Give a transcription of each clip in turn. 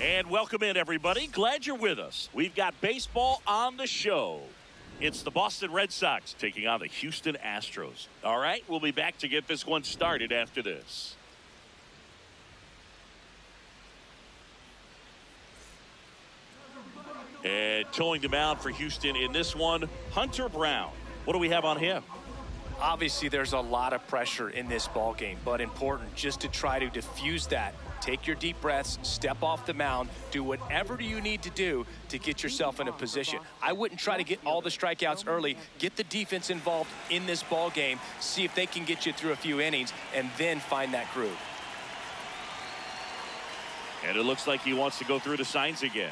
And welcome in, everybody. Glad you're with us. We've got baseball on the show. It's the Boston Red Sox taking on the Houston Astros. All right, we'll be back to get this one started after this. And towing the mound for Houston in this one, Hunter Brown. What do we have on him? Obviously, there's a lot of pressure in this ball game, but important just to try to diffuse that. Take your deep breaths, step off the mound, do whatever you need to do to get yourself in a position. I wouldn't try to get all the strikeouts early. Get the defense involved in this ball game, see if they can get you through a few innings, and then find that groove. And it looks like he wants to go through the signs again.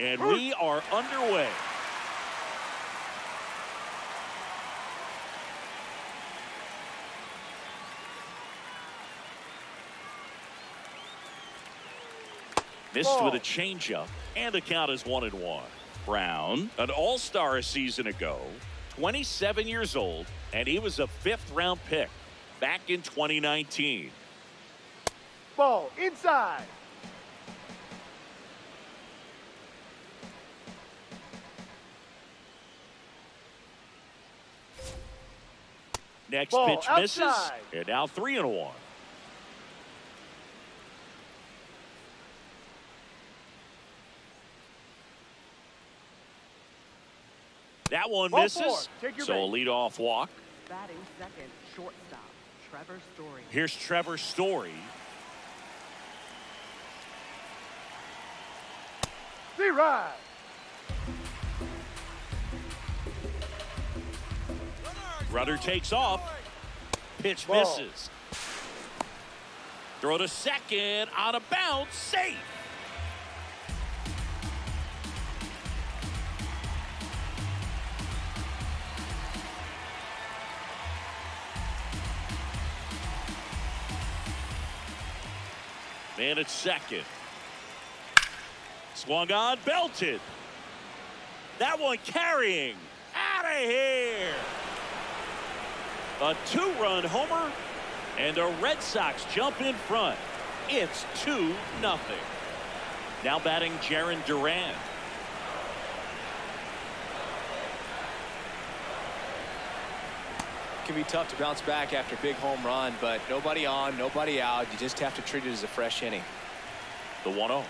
And we are underway. Missed with a changeup, and the count is 1-1. Brown, an all-star a season ago, 27 years old, and he was a fifth-round pick back in 2019. Ball inside. Next Ball pitch misses, outside. and now 3-1. That one Ball misses, four. Take your so a base. leadoff walk. Batting second, shortstop, Trevor Story. Here's Trevor Story. Z-Ride. Runner takes off. Pitch Ball. misses. Throw to second on a bounce. Safe. Man at second. Swung on, belted. That one carrying. Out of here. A two-run homer, and the Red Sox jump in front. It's 2-0. Now batting Jarren Duran. It can be tough to bounce back after a big home run, but nobody on, nobody out. You just have to treat it as a fresh inning. The 1-0.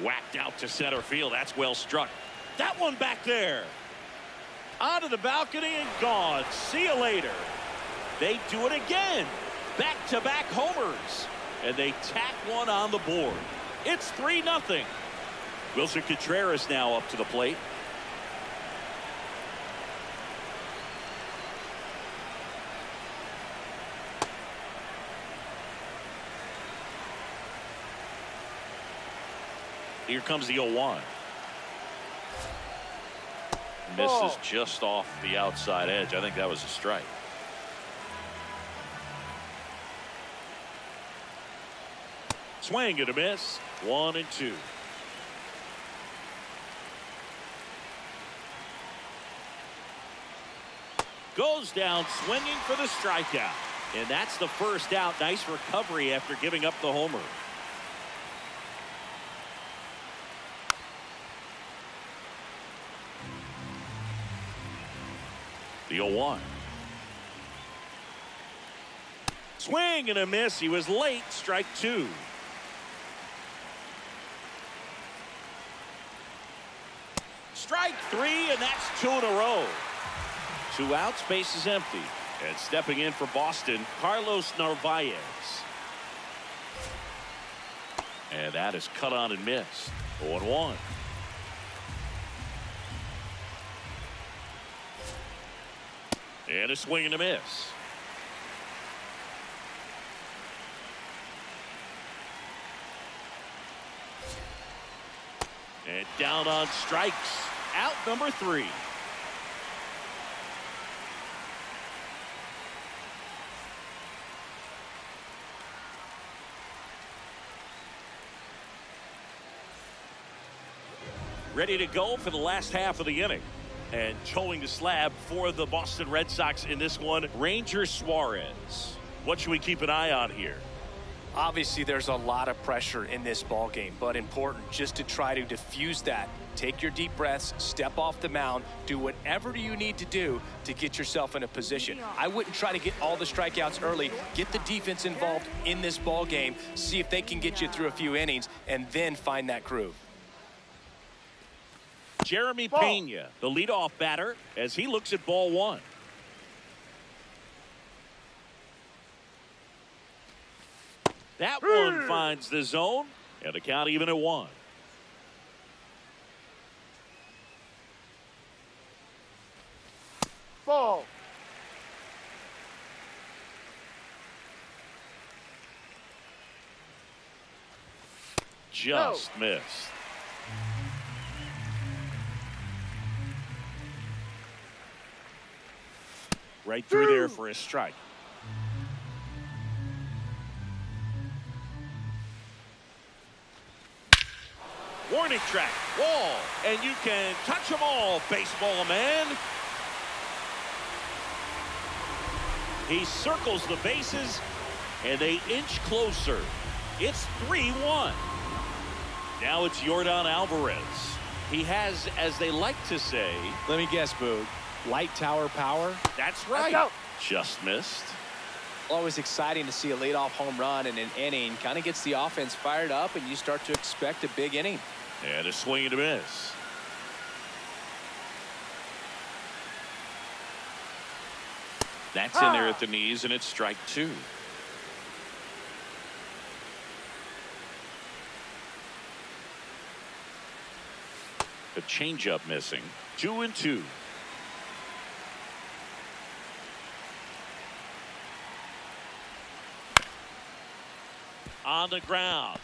Whacked out to center field. That's well struck. That one back there. Onto the balcony and gone. See you later. They do it again. Back-to-back homers. And they tack one on the board. It's 3-0. Wilson Contreras now up to the plate. Here comes the 0-1. Misses just off the outside edge. I think that was a strike. Swing and a miss. 1-2. Goes down swinging for the strikeout. And that's the first out. Nice recovery after giving up the homer. The 0-1. Swing and a miss. He was late. Strike 2. Strike 3, and that's 2 in a row. 2 outs, base is empty. And stepping in for Boston, Carlos Narvaez. And that is cut on and missed. 0-1. And a swing and a miss. And down on strikes. Out number 3. Ready to go for the last half of the inning. And towing the slab for the Boston Red Sox in this one, Ranger Suarez. What should we keep an eye on here? Obviously, there's a lot of pressure in this ball game, but important just to try to diffuse that. Take your deep breaths, step off the mound, do whatever you need to do to get yourself in a position. I wouldn't try to get all the strikeouts early. Get the defense involved in this ball game, see if they can get you through a few innings, and then find that groove. Jeremy Pena, the leadoff batter, as he looks at ball 1. That one finds the zone, and the count even at 1. Ball. Just missed. Right through there for a strike. Warning track, wall, and you can touch them all, baseball man. He circles the bases, and they inch closer. It's 3-1. Now it's Yordan Alvarez. He has, as they like to say, let me guess, Boog, light tower power. That's right. Just missed. Always exciting to see a leadoff home run in an inning. Kind of gets the offense fired up, and you start to expect a big inning. And a swing and a miss. That's in there at the knees, and it's strike 2. A changeup missing. 2-2. On the ground.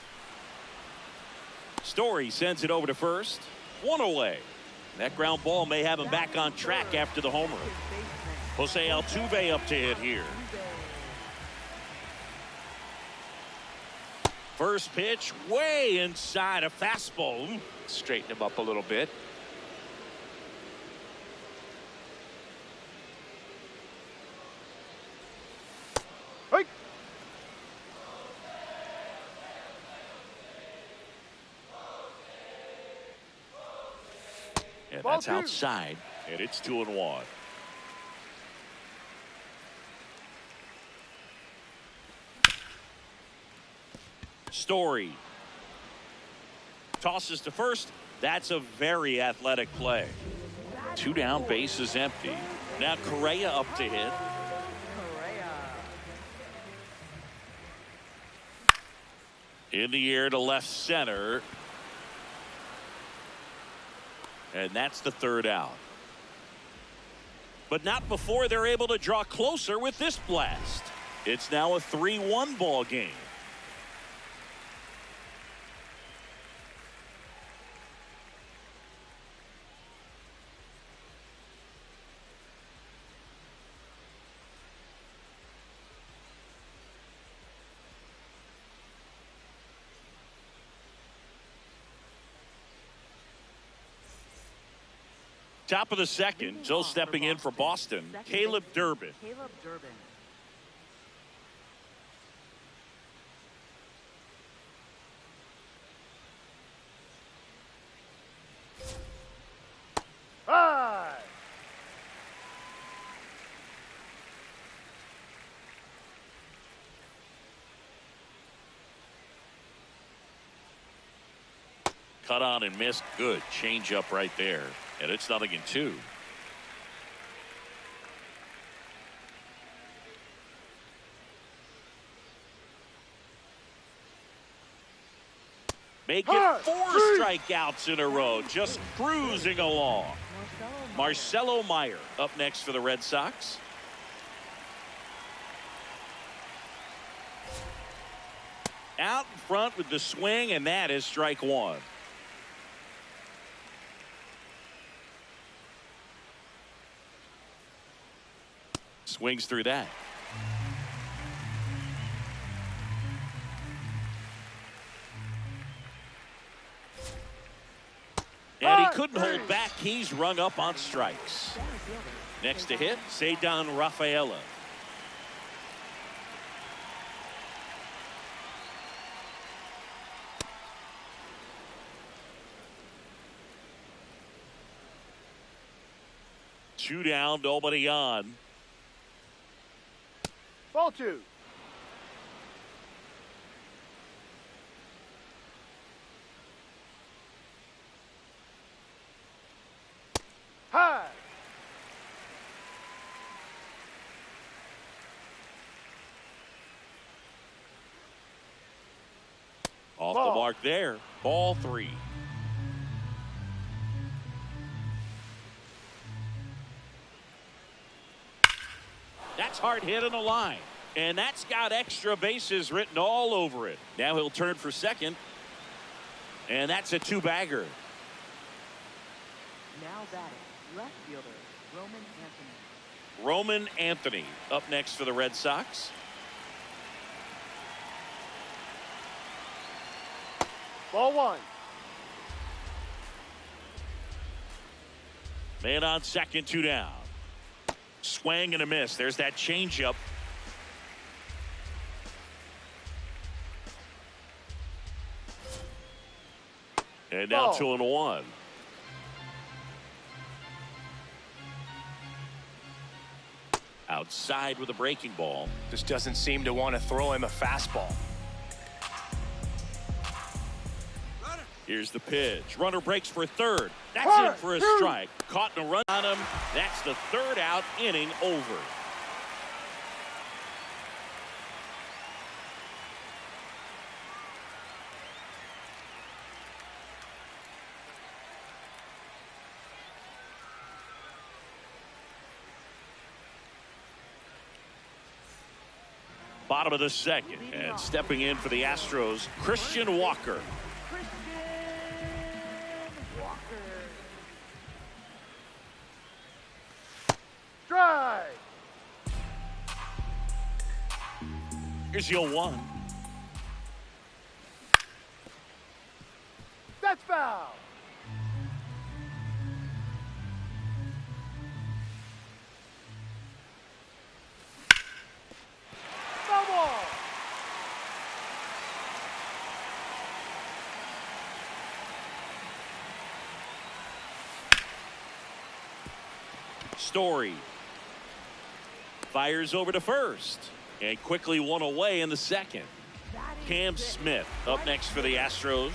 Story sends it over to first. 1 away. That ground ball may have him back on track after the homer. Jose Altuve up to hit here. First pitch way inside a fastball. Straighten him up a little bit. Hey. And that's outside, and it's 2-1. Story tosses to first. That's a very athletic play. 2 down, bases empty. Now Correa up to hit. In the air to left center. And that's the 3rd out. But not before they're able to draw closer with this blast. It's now a 3-1 ball game. Top of the 2nd, so stepping in for Boston, Caleb Durbin. High. Cut on and missed. Good change up right there. And it's 0-2. Make it 4 strikeouts in a row. Just cruising along. Marcelo Meyer up next for the Red Sox. Out in front with the swing, and that is strike 1. Swings through that. And he couldn't hold back. He's rung up on strikes. Next to hit, Cedar Rafaela. Two down, nobody on. Ball two. High. Off the mark there. Ball three. That's hard hit on the line. And that's got extra bases written all over it. Now he'll turn for second. And that's a two-bagger. Now batting, left fielder Roman Anthony. Roman Anthony up next for the Red Sox. Ball one. Man on second, two down. Swing and a miss. There's that changeup. And now 2-1. Outside with a breaking ball. Just doesn't seem to want to throw him a fastball. Here's the pitch. Runner breaks for third. That's in for a strike. Caught in a run on him. That's the third out, inning over. Bottom of the second, and stepping in for the Astros, Christian Walker. Strike. Here's the 0-1. That's foul. No ball. Story fires over to first and quickly one away in the second. Cam Smith up next for the Astros.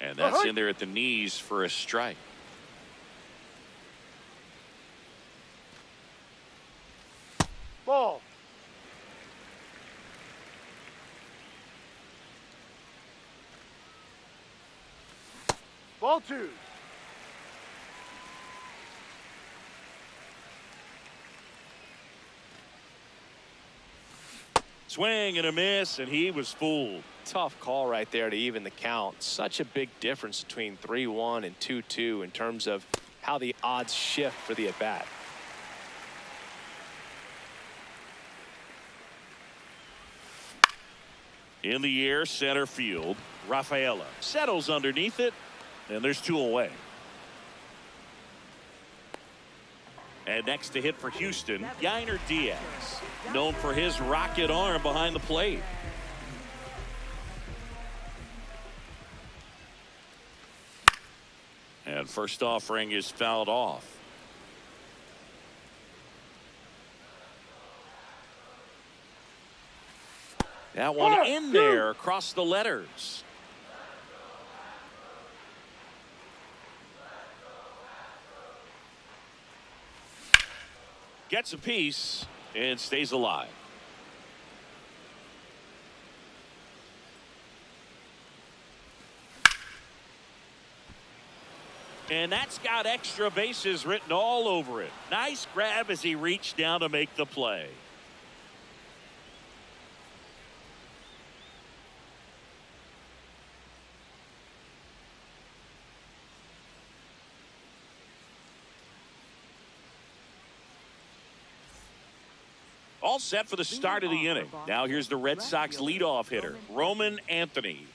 And that's in there at the knees for a strike. Ball. Ball two. Swing and a miss, and he was fooled. Tough call right there to even the count. Such a big difference between 3-1 and 2-2 in terms of how the odds shift for the at-bat. In the air, center field. Rafaela settles underneath it, and there's two away. And next to hit for Houston, Yainer Diaz, known for his rocket arm behind the plate. And first offering is fouled off. That one in there across the letters. Gets a piece and stays alive. And that's got extra bases written all over it. Nice grab as he reached down to make the play. All set for the start of the inning. Now here's the Red Sox leadoff hitter, Roman Anthony.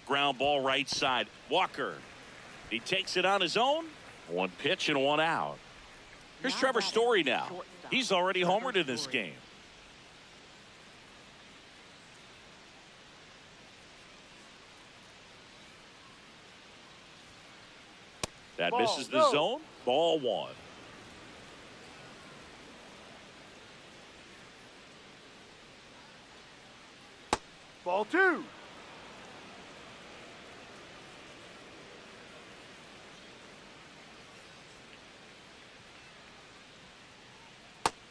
Ground ball right side. Walker. He takes it on his own. One pitch and one out. Here's Trevor Story now. He's already homered in this game. That misses the zone. Ball one. Ball two.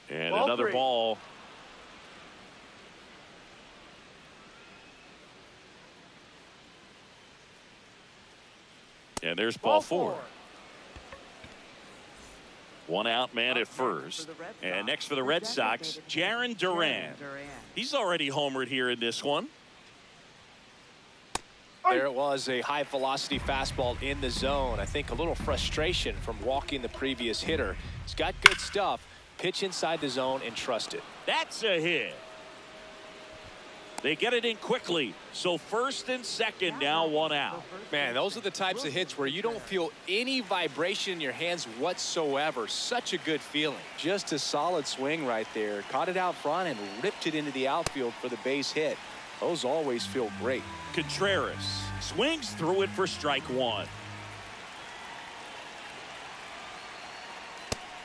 And Ball another three. ball. And there's ball four. One out man at first. And next for the Red Sox, Jarren Duran. He's already homered here in this one. There it was, a high velocity fastball in the zone. I think a little frustration from walking the previous hitter. He's got good stuff. Pitch inside the zone and trust it. That's a hit. They get it in quickly. So first and second, now one out. Man, those are the types of hits where you don't feel any vibration in your hands whatsoever. Such a good feeling. Just a solid swing right there. Caught it out front and ripped it into the outfield for the base hit. Those always feel great. Contreras swings through it for strike one.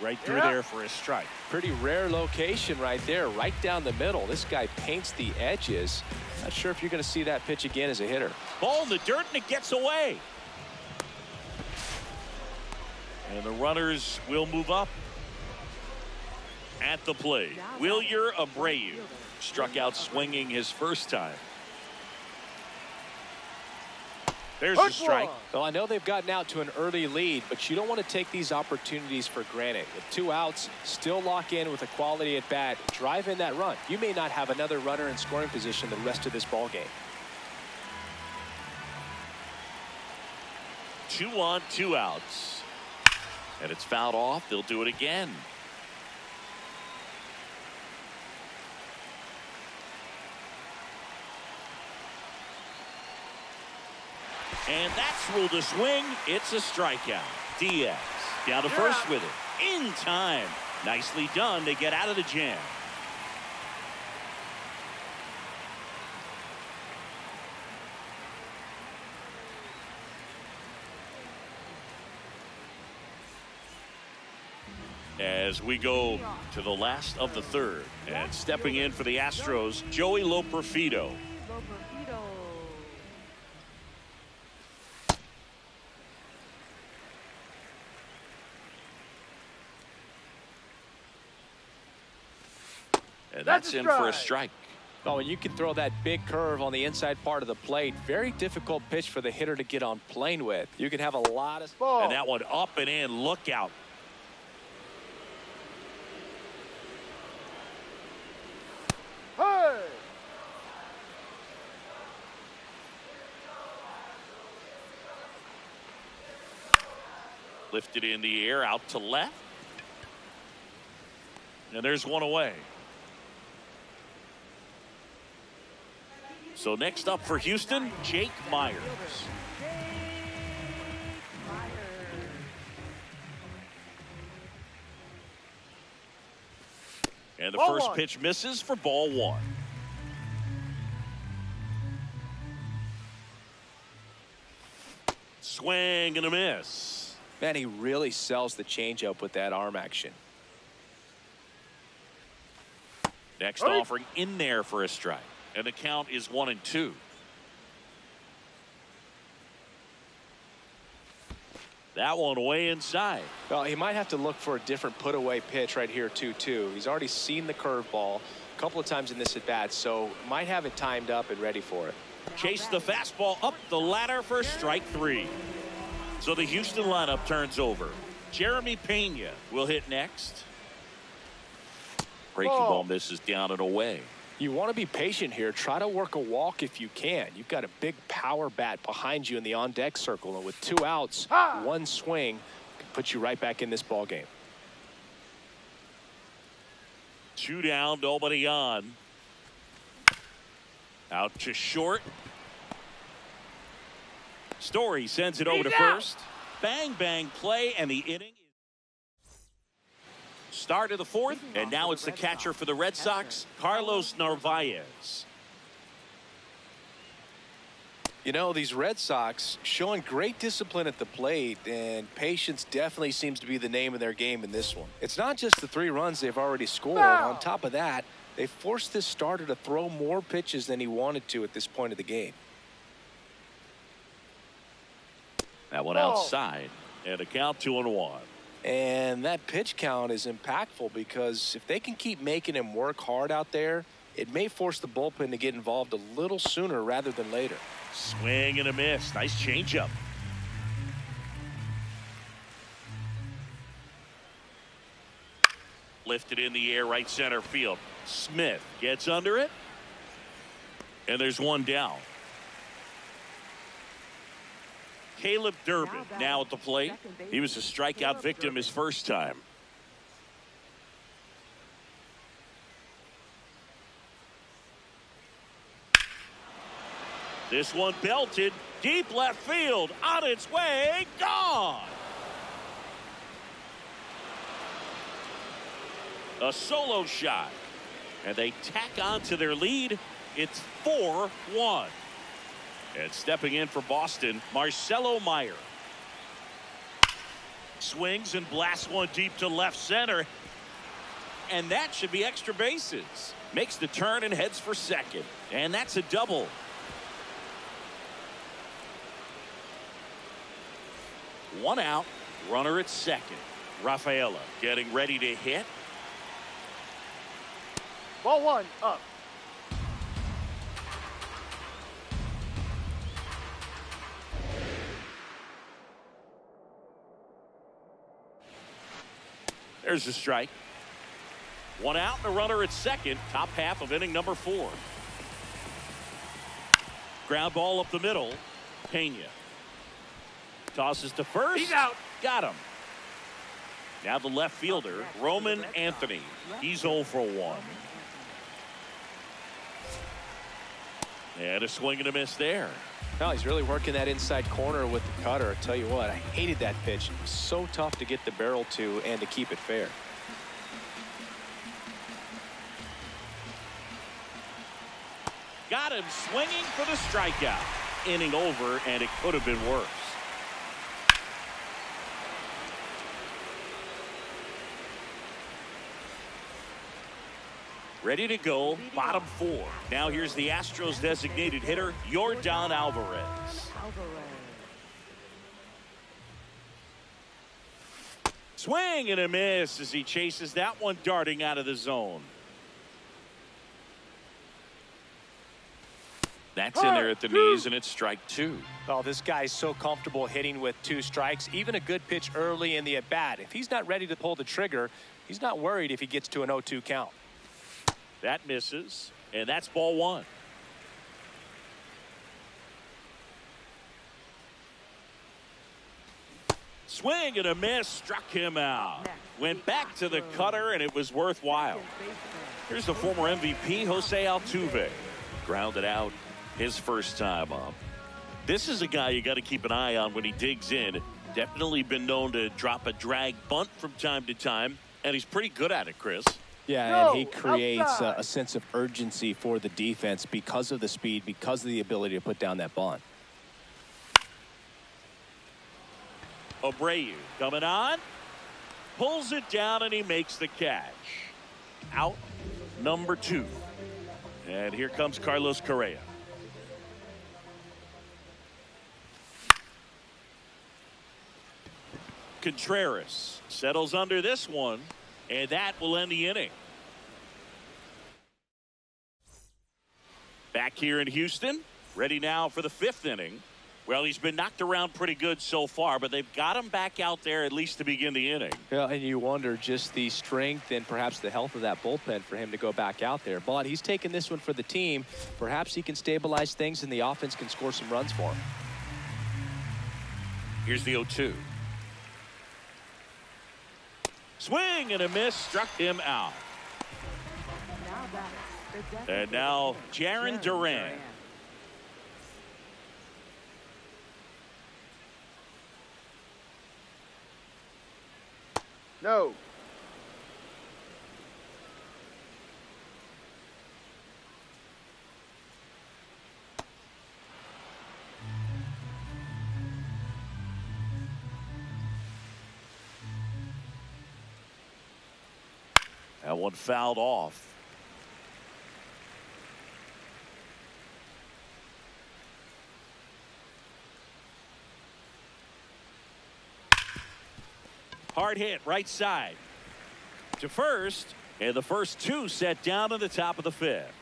Right through there for a strike. Pretty rare location right there, right down the middle. This guy paints the edges. Not sure if you're going to see that pitch again as a hitter. Ball in the dirt and it gets away. And the runners will move up. At the plate, Wilyer Abreu struck out swinging his first time. There's a strike. Well, I know they've gotten out to an early lead, but you don't want to take these opportunities for granted. With 2 outs, still lock in with a quality at bat, drive in that run. You may not have another runner in scoring position the rest of this ball game. 2 on, 2 outs. And it's fouled off. They'll do it again. And that's ruled a swing. It's a strikeout. Diaz down to first with it. In time. Nicely done. They get out of the jam. As we go to the last of the third. And stepping in for the Astros, Joey Loperfido. And that's in for a strike. Oh, and you can throw that big curve on the inside part of the plate. Very difficult pitch for the hitter to get on plane with. You can have a lot of... And that one up and in. Look out. Hey! Lifted in the air out to left. And there's one away. So next up for Houston, Jake Myers. And the first pitch misses for ball one. Swing and a miss. Man, he really sells the changeup with that arm action. Next offering in there for a strike. And the count is 1-2. That one way inside. Well, he might have to look for a different put away pitch right here 2-2. He's already seen the curveball a couple of times in this at bat, so might have it timed up and ready for it. Chase the fastball up the ladder for strike 3. So the Houston lineup turns over. Jeremy Pena will hit next. Breaking ball misses down and away. You want to be patient here. Try to work a walk if you can. You've got a big power bat behind you in the on-deck circle. And with 2 outs, 1 swing, put you right back in this ball game. 2 down, nobody on. Out to short. Story sends it over to first. Bang, bang play, and the inning. Start of the fourth, and now it's the catcher for the Red Sox, Carlos Narvaez. You know, these Red Sox showing great discipline at the plate, and patience definitely seems to be the name of their game in this one. It's not just the 3 runs they've already scored. On top of that, they forced this starter to throw more pitches than he wanted to at this point of the game. That one outside, and a count 2-1. And that pitch count is impactful because if they can keep making him work hard out there, it may force the bullpen to get involved a little sooner rather than later. Swing and a miss. Nice changeup. Lifted in the air, right center field. Smith gets under it. And there's one down. Caleb Durbin now at the plate. He was a strikeout victim his first time. This one belted deep left field, on its way, gone. A solo shot, and they tack on to their lead. It's 4-1. And stepping in for Boston, Marcelo Meyer. Swings and blasts one deep to left center. And that should be extra bases. Makes the turn and heads for second. And that's a double. One out, runner at second. Rafaela getting ready to hit. Ball 1 up. There's a strike. One out and a runner at second. Top half of inning number 4. Ground ball up the middle. Pena tosses to first. He's out. Got him. Now the left fielder, Roman Anthony. He's 0 for 1. And a swing and a miss there. No, he's really working that inside corner with the cutter. I tell you what, I hated that pitch. It was so tough to get the barrel to and to keep it fair. Got him swinging for the strikeout. Inning over, and it could have been worse. Ready to go, bottom 4. Now here's the Astros designated hitter, Yordan Alvarez. Swing and a miss as he chases that one darting out of the zone. That's in there at the knees, and it's strike 2. Oh, this guy's so comfortable hitting with 2 strikes. Even a good pitch early in the at-bat. If he's not ready to pull the trigger, he's not worried if he gets to an 0-2 count. That misses, and that's ball 1. Swing and a miss, struck him out. Went back to the cutter, and it was worthwhile. Here's the former MVP, Jose Altuve. Grounded out his first time up. This is a guy you got to keep an eye on when he digs in. Definitely been known to drop a drag bunt from time to time, and he's pretty good at it, Chris. Yeah, and he creates a sense of urgency for the defense because of the speed, because of the ability to put down that bunt. Abreu coming on. Pulls it down, and he makes the catch. Out number 2. And here comes Carlos Correa. Contreras settles under this one, and that will end the inning. Back here in Houston, ready now for the 5th inning. Well, he's been knocked around pretty good so far, but they've got him back out there at least to begin the inning. Yeah, and you wonder just the strength and perhaps the health of that bullpen for him to go back out there. But he's taking this one for the team. Perhaps he can stabilize things and the offense can score some runs for him. Here's the 0-2. Swing and a miss, struck him out. Now batting, the And now Jaron Jaron Duran. No. That one fouled off. Hard hit right side to first, and the first two set down at the top of the fifth.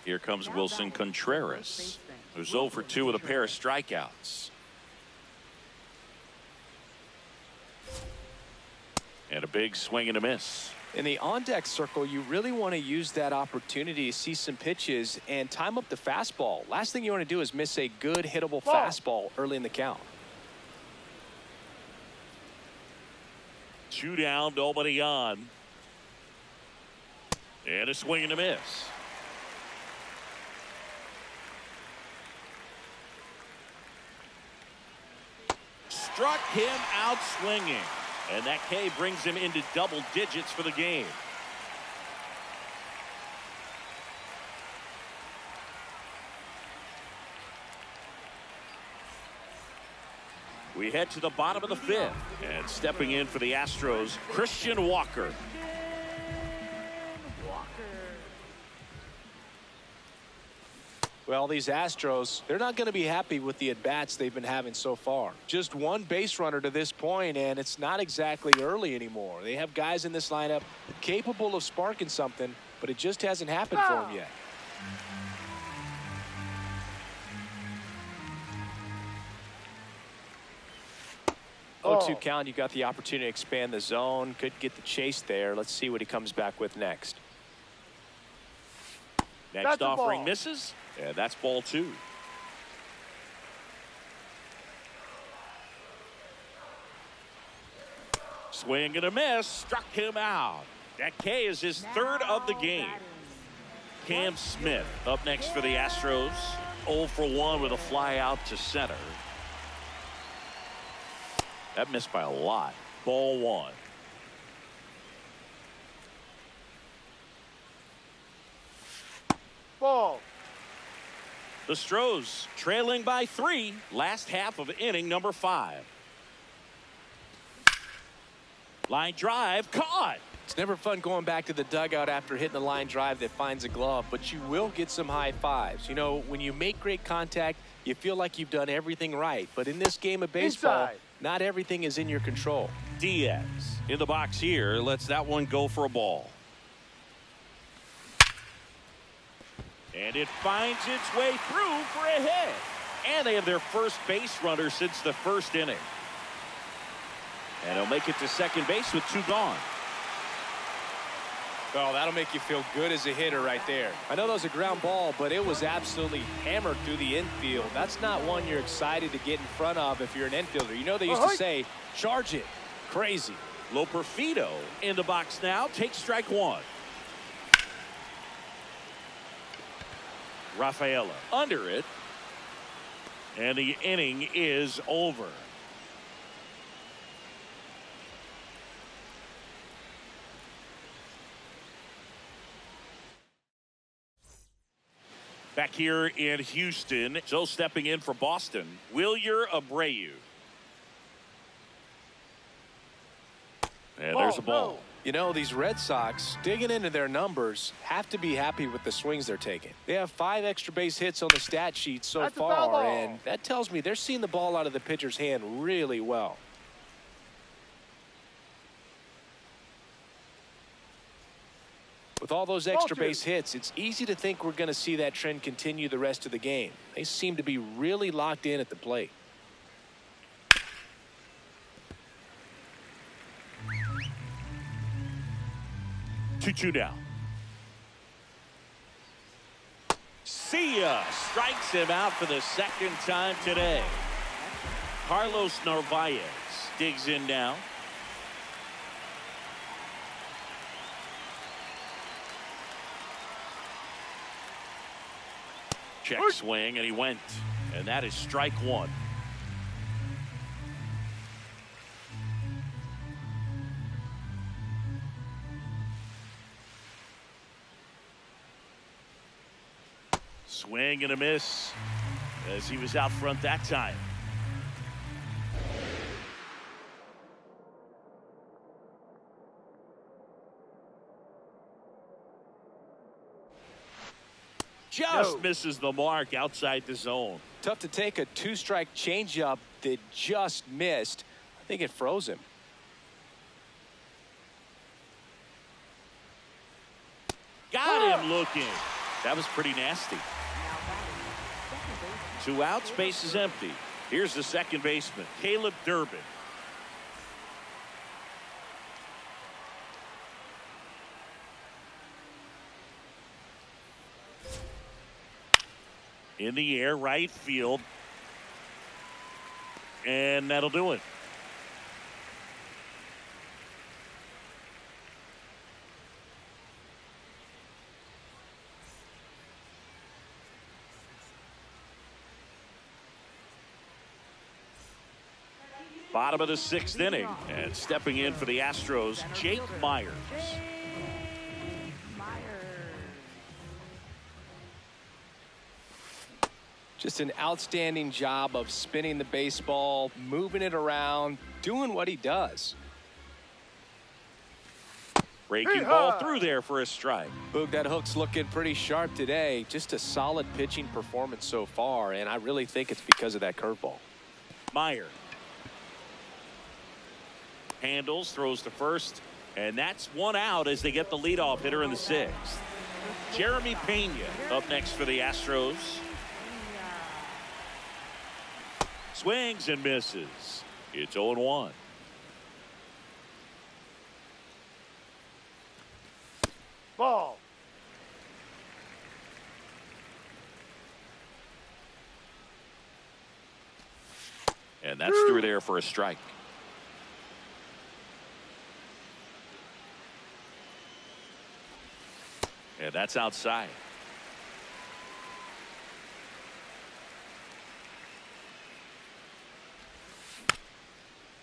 Here comes Wilson Contreras, who's 0 for 2 with a pair of strikeouts. And a big swing and a miss. In the on-deck circle, you really want to use that opportunity to see some pitches and time up the fastball. Last thing you want to do is miss a good hittable fastball early in the count. 2 down, nobody on. And a swing and a miss. Struck him out swinging. And that K brings him into double digits for the game. We head to the bottom of the fifth. And stepping in for the Astros, Christian Walker. Well, these Astros, they're not going to be happy with the at-bats they've been having so far. Just one base runner to this point, and it's not exactly early anymore. They have guys in this lineup capable of sparking something, but it just hasn't happened for them yet. Oh, 0-2 count. You got the opportunity to expand the zone. Could get the chase there. Let's see what he comes back with next. Next offering misses. And that's ball 2. Swing and a miss. Struck him out. That K is his third of the game. Cam Smith up next for the Astros. 0 for 1 with a fly out to center. That missed by a lot. Ball 1. Ball. The Astros trailing by 3. Last half of inning number 5. Line drive caught. It's never fun going back to the dugout after hitting a line drive that finds a glove, but you will get some high fives. You know, when you make great contact, you feel like you've done everything right. But in this game of baseball, not everything is in your control. Diaz in the box here lets that one go for a ball. And it finds its way through for a hit. And they have their first base runner since the first inning. And he'll make it to second base with 2 gone. Well, that'll make you feel good as a hitter right there. I know that was a ground ball, but it was absolutely hammered through the infield. That's not one you're excited to get in front of if you're an infielder. You know they used to say, charge it. Crazy. Loperfido in the box now. Takes strike 1. Rafaela under it. And the inning is over. Back here in Houston, so stepping in for Boston, Wilyer Abreu. And there's a ball. You know, these Red Sox, digging into their numbers, have to be happy with the swings they're taking. They have 5 extra base hits on the stat sheet so far, and that tells me they're seeing the ball out of the pitcher's hand really well. With all those extra base hits, it's easy to think we're going to see that trend continue the rest of the game. They seem to be really locked in at the plate. Two down. Sia strikes him out for the second time today. Carlos Narvaez digs in now. Check swing, and he went. And that is strike one. Swing and a miss as he was out front that time. Just misses the mark outside the zone. Tough to take a two-strike changeup that just missed. I think it froze him. Got him looking. That was pretty nasty. 2 outs, base is empty. Here's the second baseman, Caleb Durbin. In the air, right field. And that'll do it. Bottom of the 6th inning, and stepping in for the Astros, Jake Myers. Just an outstanding job of spinning the baseball, moving it around, doing what he does. Breaking ball through there for a strike. Boog, that hook's looking pretty sharp today. Just a solid pitching performance so far, and I really think it's because of that curveball. Meyer handles, throws to first, and that's 1 out as they get the leadoff hitter in the 6th. Jeremy Pena up next for the Astros. Swings and misses. It's 0-1. Ball. And that's through there for a strike. And that's outside.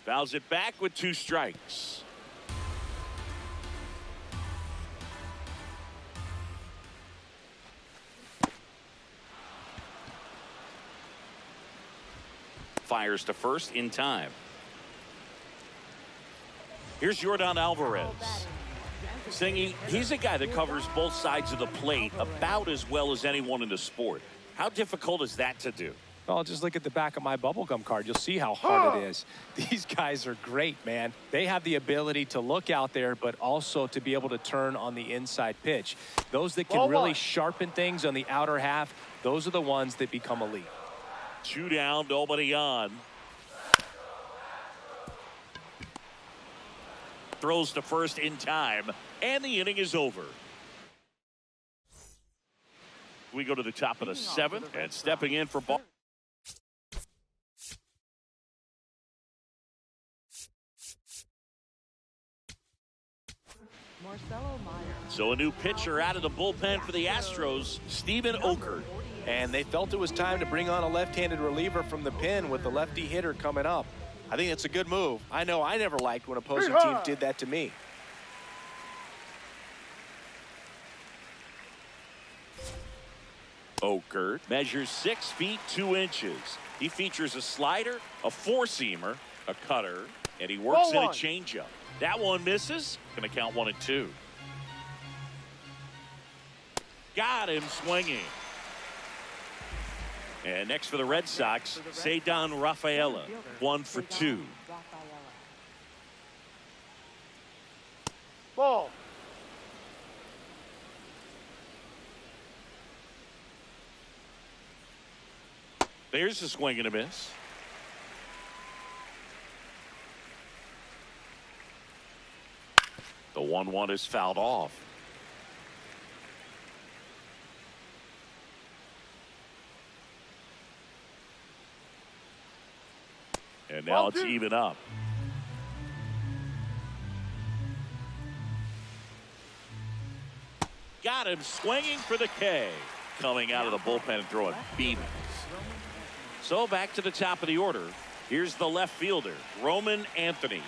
Fouls it back with 2 strikes. Fires to first in time. Here's Yordan Alvarez. Singy, he's a guy that covers both sides of the plate about as well as anyone in the sport. How difficult is that to do? Well, just look at the back of my bubblegum card. You'll see how hard it is. These guys are great, man. They have the ability to look out there, but also to be able to turn on the inside pitch. Those that can really sharpen things on the outer half, those are the ones that become elite. 2 down, nobody on. Throws to first in time, and the inning is over. We go to the top of the 7th, and stepping in for ball. So a new pitcher out of the bullpen for the Astros, Steven Okert. And they felt it was time to bring on a left-handed reliever from the pen with the lefty hitter coming up. I think it's a good move. I know I never liked when opposing teams did that to me. Okert measures 6 feet 2 inches. He features a slider, a 4-seamer, a cutter, and he works in a changeup. That one misses. Going to count 1 and 2. Got him swinging. And next for the Red Sox, Ceddanne Rafaela, 1 for 2. Ball. There's a swing and a miss. The 1-1 is fouled off. And now it's even up. Got him swinging for the K. coming out of the bullpen and throwing beamers. So back to the top of the order. Here's the left fielder, Roman Anthony.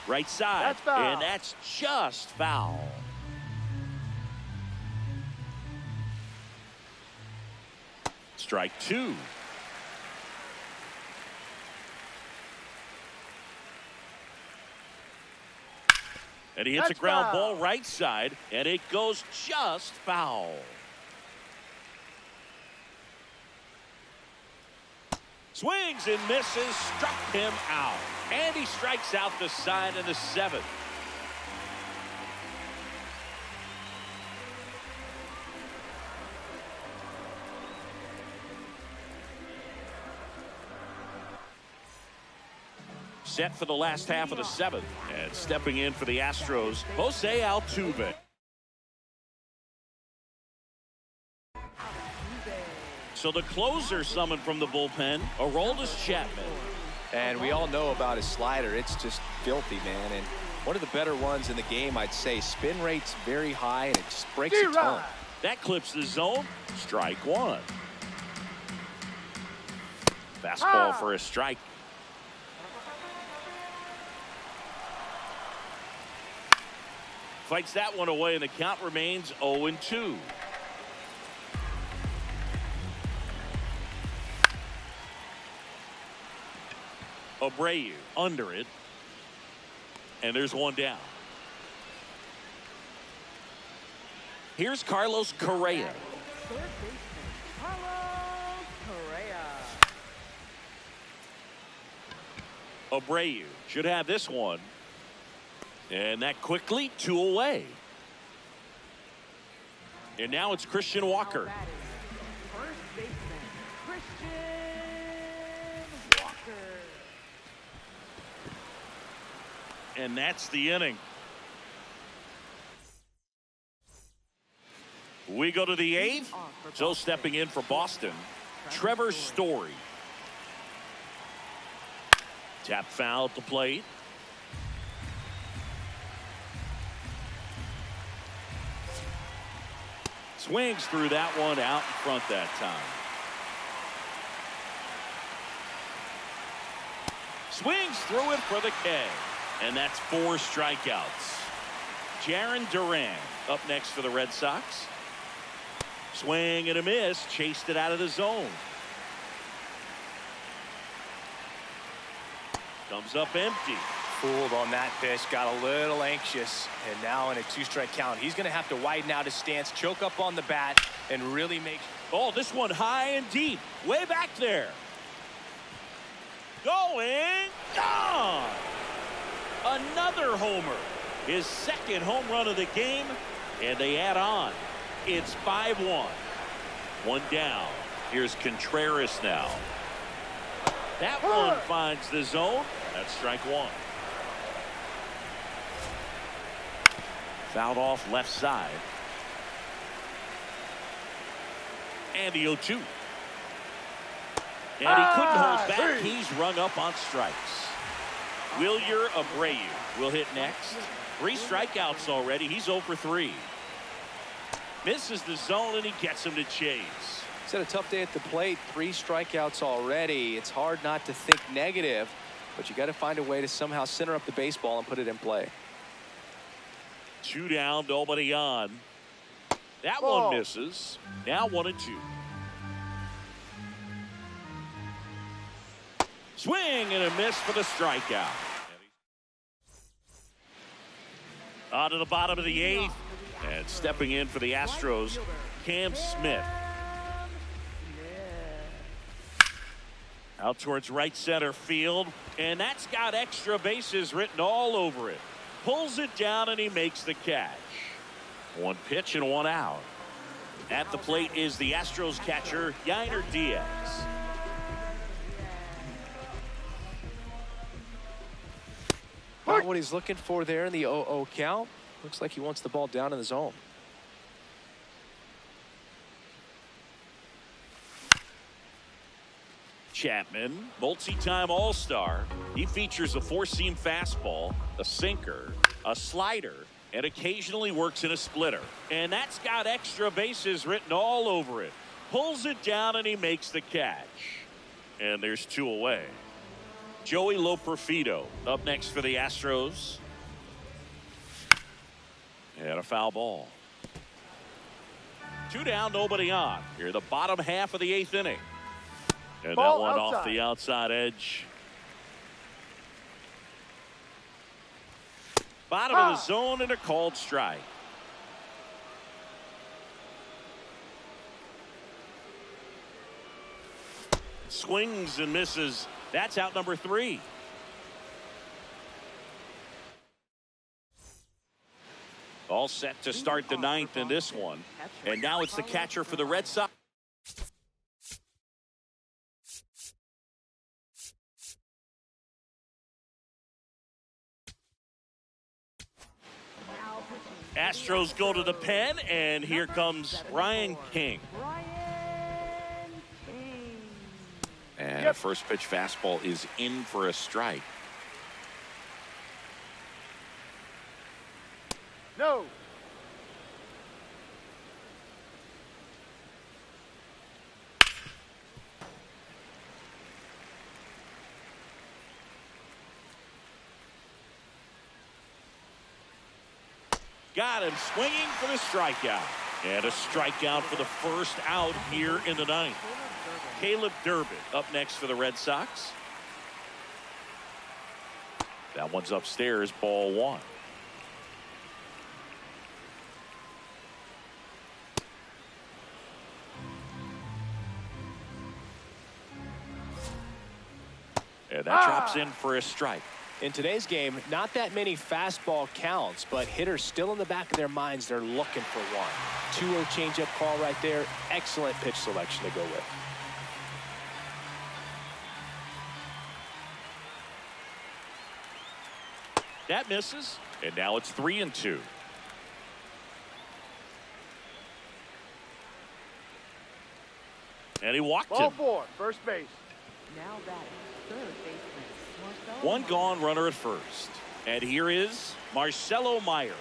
Right side, That's foul. and that's just foul. Strike two. And he hits a ground ball right side, and it goes just foul. Swings and misses, struck him out. And he strikes out the side in the seventh. Set for the last half of the seventh. And stepping in for the Astros, Jose Altuve. So the closer summoned from the bullpen, Aroldis Chapman. And we all know about his slider. It's just filthy, man. And one of the better ones in the game, I'd say. Spin rate's very high, and it just breaks a ton. That clips the zone. Strike one. Fastball for a strike. Fights that one away, and the count remains 0-2. Abreu under it. And there's one down. Here's Carlos Correa. Third baseman, Carlos Correa. Abreu should have this one. And that quickly, two away. And now it's Christian Walker. First baseman, Christian Walker. And that's the inning. We go to the eighth. So stepping in for Boston, Trevor Story. Tap foul at the plate. Swings through that one out in front that time. Swings through it for the K. And that's 4 strikeouts. Jarren Duran up next for the Red Sox. Swing and a miss. Chased it out of the zone. Comes up empty. Fooled on that pitch, got a little anxious, and now in a 2-strike count, he's going to have to widen out his stance, choke up on the bat, and really make. Oh, this one high and deep, way back there. Going, gone. Another homer, his second home run of the game, and they add on. It's 5-1. One down. Here's Contreras now. That one finds the zone. That's strike one. Fouled off left side. And the 0-2. And he couldn't hold back. He's rung up on strikes. Wilyer Abreu will hit next. 3 strikeouts already. He's 0 for 3. Misses the zone, and he gets him to chase. He's had a tough day at the plate. 3 strikeouts already. It's hard not to think negative, but you got to find a way to somehow center up the baseball and put it in play. 2 down, nobody on. That one misses. Now 1-2. Swing and a miss for the strikeout. On to the bottom of the 8th. And stepping in for the Astros, Cam Smith. Out towards right center field. And that's got extra bases written all over it. Pulls it down, and he makes the catch. 1 pitch and 1 out. At the plate is the Astros catcher, Yainer Diaz. Not what he's looking for there in the 0-0 count. Looks like he wants the ball down in the zone. Chapman, multi-time All-Star. He features a 4-seam fastball, a sinker, a slider, and occasionally works in a splitter. And that's got extra bases written all over it. Pulls it down and he makes the catch. And there's 2 away. Joey Loperfido up next for the Astros. And a foul ball. 2 down, nobody on. Here the bottom half of the 8th inning. And Ball that one outside. off the outside edge. Bottom of the zone and a called strike. Swings and misses. That's out number 3. All set to start the 9th in this one. And now it's the catcher for the Red Sox. Astros go to the pen, and here comes Ryan King. And a first pitch fastball is in for a strike. No. Got him swinging for the strikeout. And a strikeout for the first out here in the 9th. Caleb Durbin up next for the Red Sox. That one's upstairs, ball 1. And that drops in for a strike. In today's game, not that many fastball counts, but hitters still in the back of their minds, they're looking for one. 2-0 changeup call right there. Excellent pitch selection to go with. That misses, and now it's 3-2. And he walked Ball him. 4, first base. Now batting, third baseman, Marcelo One Meyer. gone runner at first. And here is Marcelo Meyer.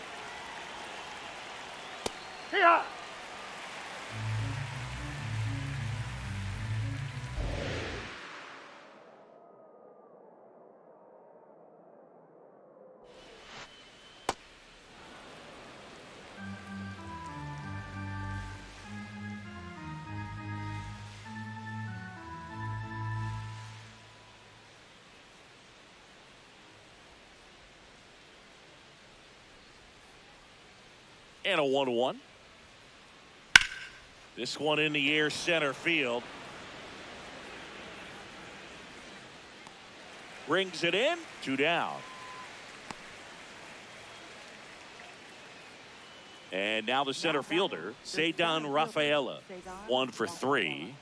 Here. And a 1-1. This one in the air center field. Brings it in. 2 down. And now the center fielder, Cedar Rafaela. 1 for 3.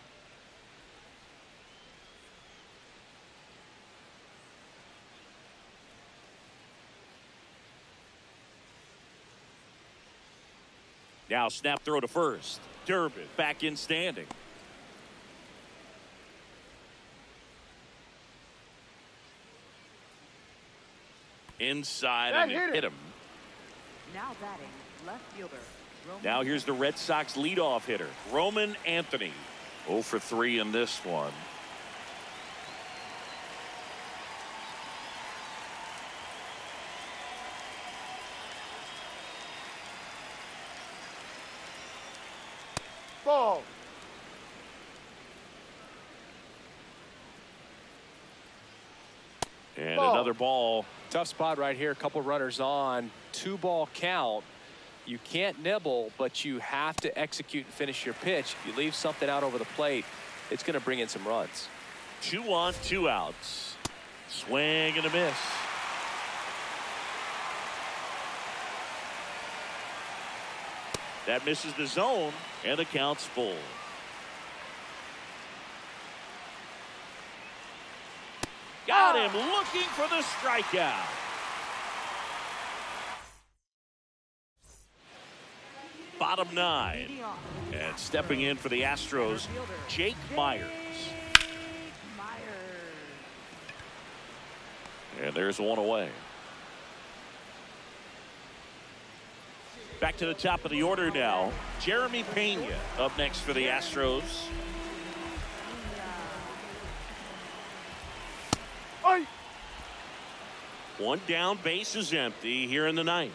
Now snap throw to first. Durbin back in standing. Inside and it hit him. Now batting, left fielder. Roman Now here's the Red Sox leadoff hitter, Roman Anthony. 0 for 3 in this one. Ball. And Ball. another ball. Tough spot right here. A couple runners on. 2-ball count. You can't nibble, but you have to execute and finish your pitch. If you leave something out over the plate, it's going to bring in some runs. 2 on, 2 outs. Swing and a miss. That misses the zone, and the count's full. Got him looking for the strikeout. Bottom 9. leading off. And stepping in for the Astros, Jake Myers. Myers. And there's 1 away. Back to the top of the order now. Jeremy Pena up next for the Astros. Oi! One down, base is empty here in the ninth.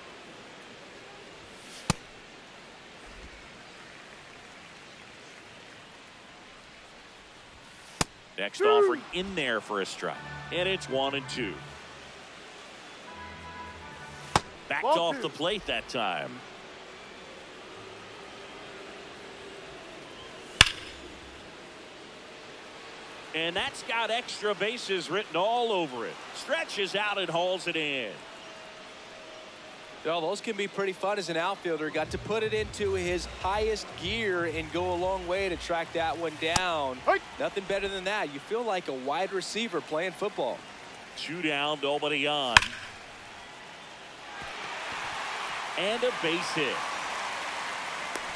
Next offering in there for a strike. And it's 1-2. Backed off the plate that time. And that's got extra bases written all over it. Stretches out and hauls it in. Well, those can be pretty fun as an outfielder. Got to put it into his highest gear and go a long way to track that one down. Hey. Nothing better than that. You feel like a wide receiver playing football. 2 down, nobody on. And a base hit.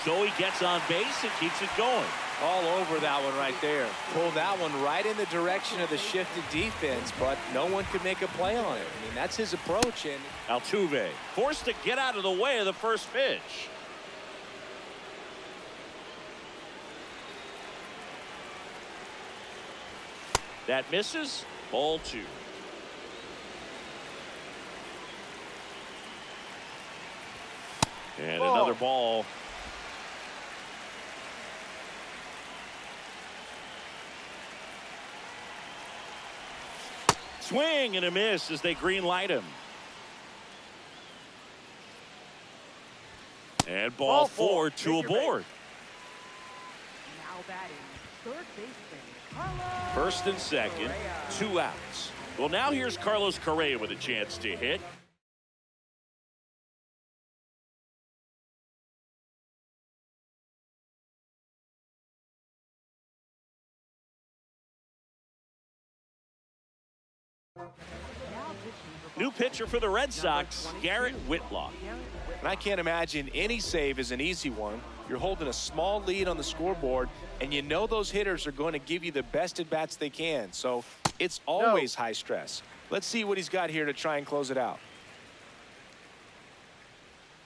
So he gets on base and keeps it going. All over that one right there. Pulled that one right in the direction of the shifted defense, but no one could make a play on it. I mean, that's his approach. And Altuve forced to get out of the way of the first pitch. That misses. Ball 2. And another ball. Swing and a miss as they green light him. And ball 4, 2 aboard. Now batting, third baseman, Carlos. First and second, 2 outs. Well, now here's Carlos Correa with a chance to hit. New pitcher for the Red Sox, Garrett Whitlock. And I can't imagine any save is an easy one. You're holding a small lead on the scoreboard, and you know those hitters are going to give you the best at-bats they can. So it's always high stress. Let's see what he's got here to try and close it out.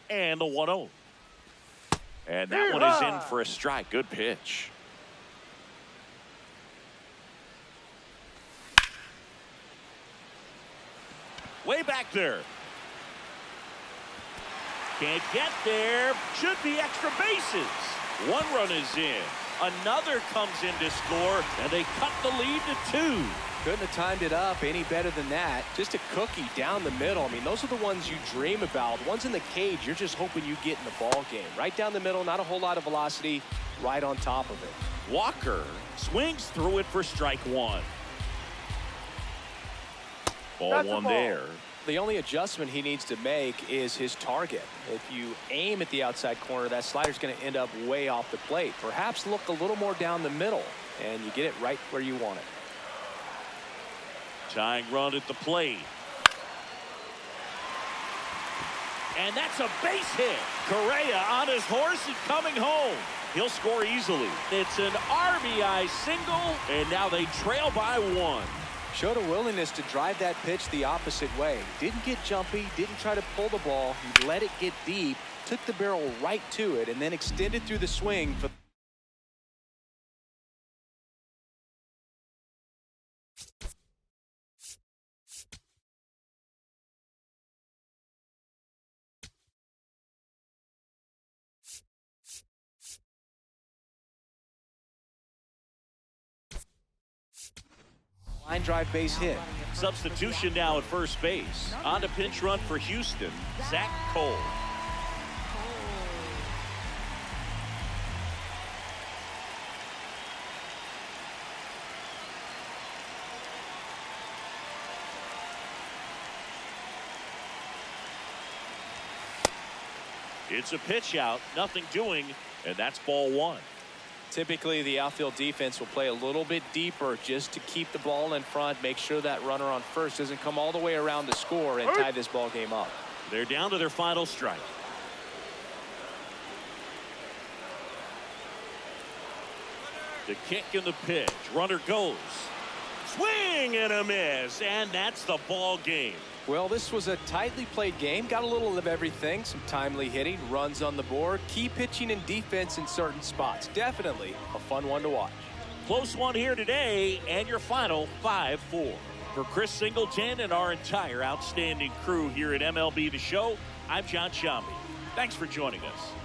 And a 1-0. And that one is in for a strike. Good pitch. Way back there. Can't get there. Should be extra bases. 1 run is in. Another comes in to score, and they cut the lead to 2. Couldn't have timed it up any better than that. Just a cookie down the middle. I mean, those are the ones you dream about. The ones in the cage, you're just hoping you get in the ball game. Right down the middle, not a whole lot of velocity, right on top of it. Walker swings through it for strike 1. Ball 1 there. The only adjustment he needs to make is his target. If you aim at the outside corner, that slider's going to end up way off the plate. Perhaps look a little more down the middle, and you get it right where you want it. Tying run at the plate. And that's a base hit. Correa on his horse and coming home. He'll score easily. It's an RBI single, and now they trail by 1. Showed a willingness to drive that pitch the opposite way. Didn't get jumpy, didn't try to pull the ball. He let it get deep, took the barrel right to it, and then extended through the swing for line drive base hit. Substitution now at first base. On the pinch run for Houston, Zach Cole. It's a pitch out, nothing doing, and that's ball 1. Typically, the outfield defense will play a little bit deeper just to keep the ball in front, make sure that runner on first doesn't come all the way around to score and tie this ball game up. They're down to their final strike. The kick and the pitch. Runner goes. Swing and a miss, and that's the ball game. Well, this was a tightly played game. Got a little of everything. Some timely hitting, runs on the board, key pitching and defense in certain spots. Definitely a fun one to watch. Close one here today, and your final 5-4. For Chris Singleton and our entire outstanding crew here at MLB The Show, I'm John Shambi. Thanks for joining us.